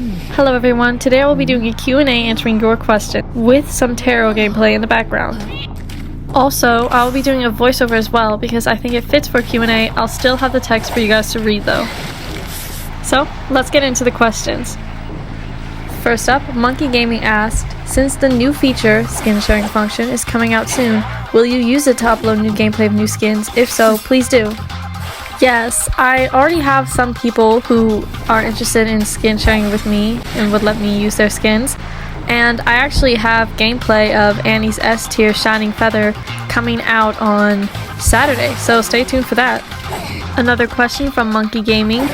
Hello everyone, today I will be doing a Q&A answering your question with some tarot gameplay in the background. Also, I will be doing a voiceover as well because I think it fits for Q&A. I'll still have the text for you guys to read though. So, let's get into the questions. First up, Monkey Gaming asked, since the new feature, skin sharing function, is coming out soon, will you use it to upload new gameplay of new skins? If so, please do. Yes, I already have some people who are interested in skin sharing with me and would let me use their skins. And I actually have gameplay of Annie's S tier Shining Feather coming out on Saturday, so stay tuned for that. Another question from Monkey Gaming.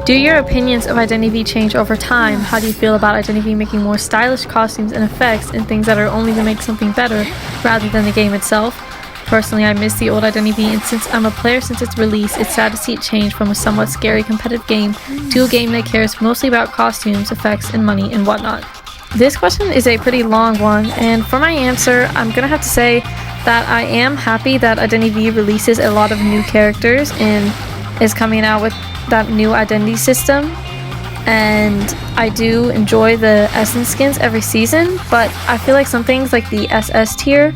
Do your opinions of Identity V change over time? How do you feel about Identity V making more stylish costumes and effects and things that are only to make something better rather than the game itself? Personally, I miss the old Identity V, and since I'm a player since its release, it's sad to see it change from a somewhat scary competitive game to a game that cares mostly about costumes, effects, and money and whatnot. This question is a pretty long one, and for my answer, I'm gonna have to say that I am happy that Identity V releases a lot of new characters and is coming out with that new identity system, and I do enjoy the Essence skins every season, but I feel like some things like the SS tier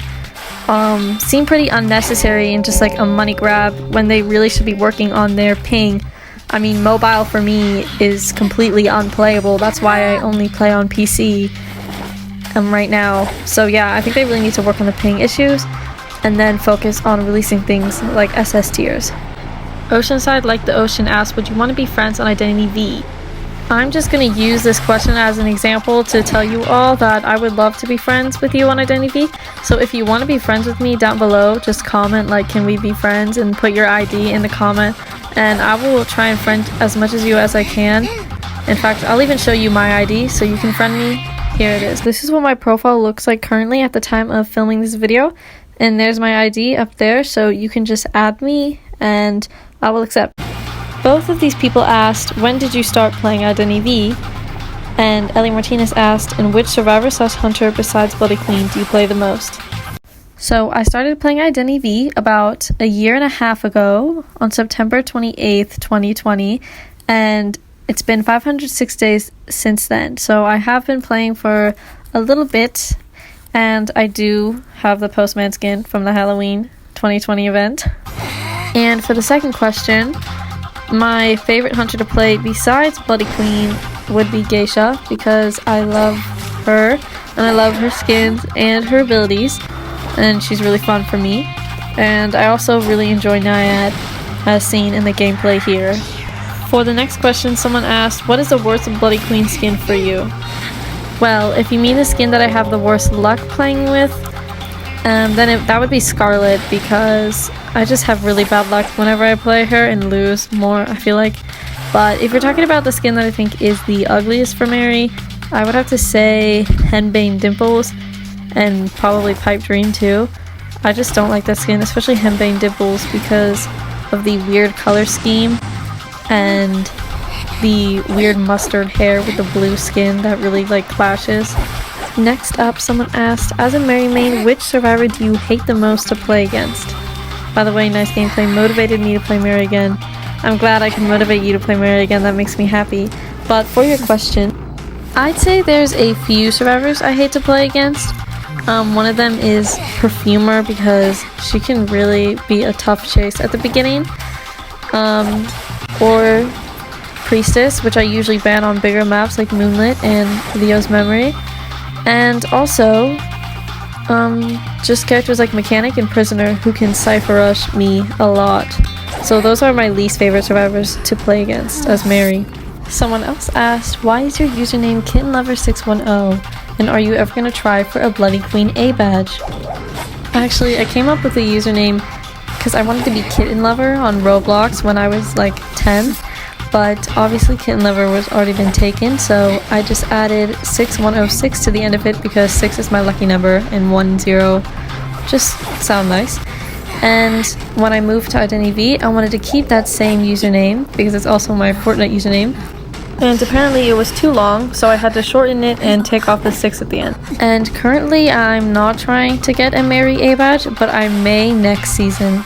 seem pretty unnecessary and just like a money grab when they really should be working on their ping. I mean, mobile for me is completely unplayable. That's why I only play on PC right now. So yeah, I think they really need to work on the ping issues and then focus on releasing things like SS tiers. Oceanside Like the Ocean asked, would you want to be friends on Identity V? I'm just going to use this question as an example to tell you all that I would love to be friends with you on Identity V. So if you want to be friends with me down below, just comment like, can we be friends, and put your ID in the comment, and I will try and friend as much as you as I can. In fact, I'll even show you my ID so you can friend me. Here it is. This is what my profile looks like currently at the time of filming this video, and there's my ID up there, so you can just add me and I will accept. Both of these people asked, when did you start playing Identity V? And Ellie Martinez asked, in which Survivor/Hunter besides Bloody Queen do you play the most? So I started playing Identity V about a year and a half ago on September 28th, 2020, and it's been 506 days since then. So I have been playing for a little bit, and I do have the Postman skin from the Halloween 2020 event. And for the second question, my favorite hunter to play besides Bloody Queen would be Geisha, because I love her and I love her skins and her abilities, and she's really fun for me. And I also really enjoy Naiad as seen in the gameplay here. For the next question, someone asked, what is the worst Bloody Queen skin for you? Well, if you mean the skin that I have the worst luck playing with, then that would be Scarlet, because I just have really bad luck whenever I play her and lose more, I feel like. But if you're talking about the skin that I think is the ugliest for Mary, I would have to say Henbane Dimples, and probably Pipe Dream too. I just don't like that skin, especially Henbane Dimples, because of the weird color scheme and the weird mustard hair with the blue skin that really like clashes. Next up, someone asked, as a Mary main, which Survivor do you hate the most to play against? By the way, nice gameplay, motivated me to play Mary again. I'm glad I can motivate you to play Mary again, that makes me happy. But for your question, I'd say there's a few Survivors I hate to play against. One of them is Perfumer, because she can really be a tough chase at the beginning. Or Priestess, which I usually ban on bigger maps like Moonlit and Leo's Memory. And also, just characters like Mechanic and Prisoner who can Cypher Rush me a lot. So those are my least favorite Survivors to play against as Mary. Someone else asked, why is your username KittenLover610? And are you ever going to try for a Bloody Queen A badge? Actually, I came up with a username because I wanted to be Kitten Lover on Roblox when I was like 10. But obviously Kitten Lover was already been taken, so I just added 6106 to the end of it because 6 is my lucky number and 10 just sound nice. And when I moved to Identity V, I wanted to keep that same username because it's also my Fortnite username. And apparently it was too long, so I had to shorten it and take off the 6 at the end. And currently I'm not trying to get a Mary A badge, but I may next season.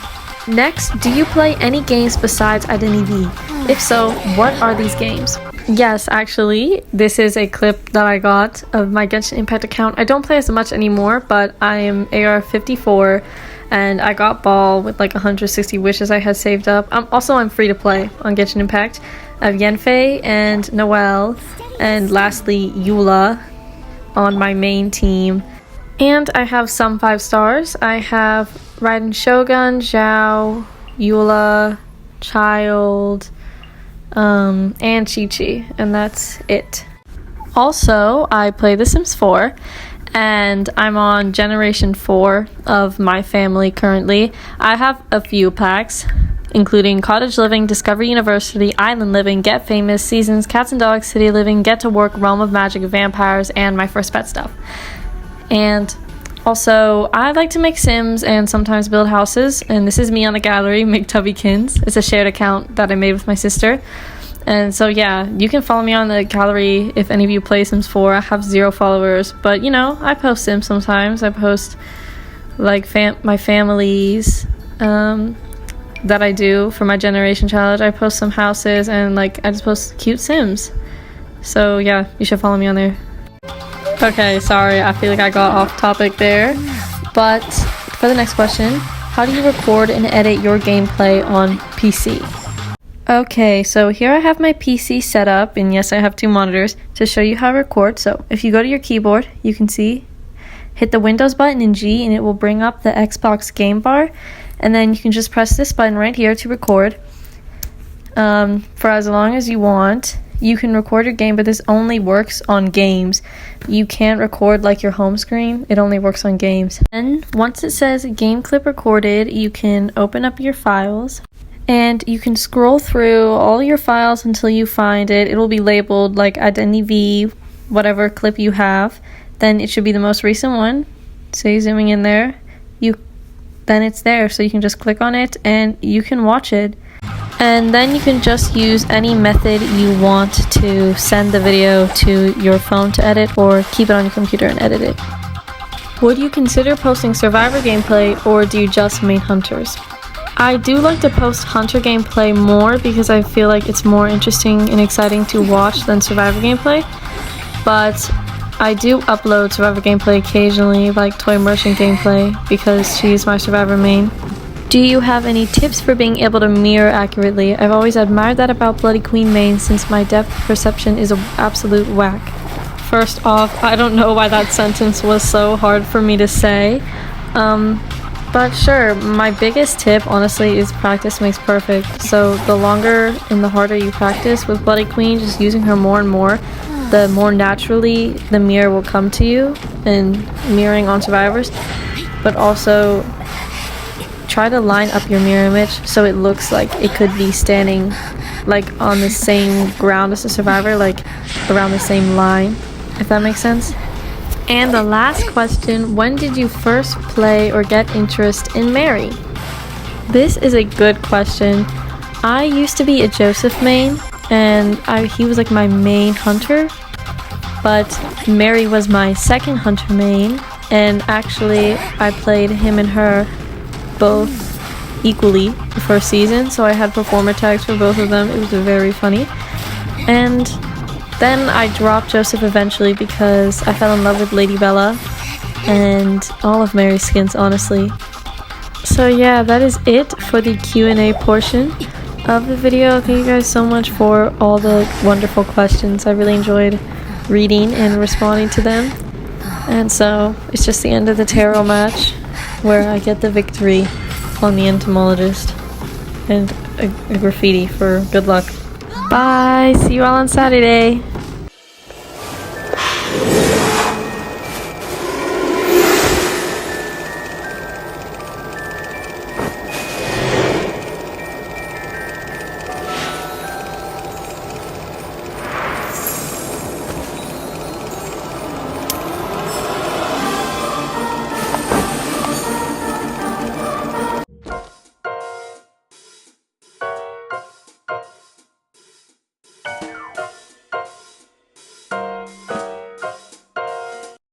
Next, do you play any games besides Identity V? If so, what are these games? Yes, actually, this is a clip that I got of my Genshin Impact account. I don't play as much anymore, but I am AR 54 and I got Ball with like 160 wishes I had saved up. I'm free to play on Genshin Impact. I have Yenfei and Noelle, and lastly Eula on my main team. And I have some 5 stars. I have Raiden Shogun, Zhao, Eula, Child, and Chi-Chi, and that's it. Also, I play The Sims 4, and I'm on Generation 4 of my family currently. I have a few packs, including Cottage Living, Discovery University, Island Living, Get Famous, Seasons, Cats and Dogs, City Living, Get to Work, Realm of Magic, Vampires, and My First Pet stuff. And also, I like to make Sims and sometimes build houses, and this is me on the gallery, McTubbykins. It's a shared account that I made with my sister. And so yeah, you can follow me on the gallery if any of you play Sims 4. I have 0 followers, but you know, I post Sims sometimes. I post like my families that I do for my generation challenge. I post some houses and like I just post cute Sims. So yeah, you should follow me on there. Okay, sorry, I feel like I got off topic there. But for the next question, how do you record and edit your gameplay on PC? Okay, so here I have my PC set up, and yes, I have 2 monitors to show you how to record. So if you go to your keyboard, you can see, hit the Windows button in G and it will bring up the Xbox game bar, and then you can just press this button right here to record for as long as you want. You can record your game, but this only works on games. You can't record like your home screen. It only works on games. And once it says game clip recorded, you can open up your files and you can scroll through all your files until you find it. It will be labeled like Identity V, whatever clip you have. Then it should be the most recent one. So you're zooming in there. Then it's there. So you can just click on it and you can watch it. And then you can just use any method you want to send the video to your phone to edit, or keep it on your computer and edit it. Would you consider posting Survivor gameplay, or do you just main Hunters? I do like to post Hunter gameplay more because I feel like it's more interesting and exciting to watch than Survivor gameplay. But I do upload Survivor gameplay occasionally, like Toy Merchant gameplay, because she's my Survivor main. Do you have any tips for being able to mirror accurately? I've always admired that about Bloody Queen main, since my depth perception is an absolute whack. First off, I don't know why that sentence was so hard for me to say. But sure, my biggest tip, honestly, is practice makes perfect. So the longer and the harder you practice with Bloody Queen, just using her more and more, the more naturally the mirror will come to you, and mirroring on survivors. But also, try to line up your mirror image so it looks like it could be standing like on the same ground as a survivor, like around the same line, if that makes sense. And the last question, when did you first play or get interest in Mary? This is a good question. I used to be a Joseph main, and he was like my main hunter, but Mary was my second hunter main, and actually I played him and her both equally the first season, so I had performer tags for both of them. It was very funny. And then I dropped Joseph eventually because I fell in love with Lady Bella and all of Mary's skins, honestly. So yeah, that is it for the Q&A portion of the video. Thank you guys so much for all the wonderful questions. I really enjoyed reading and responding to them. And so it's just the end of the tarot match, where I get the victory on the entomologist and a graffiti for good luck. Bye! See you all on Saturday!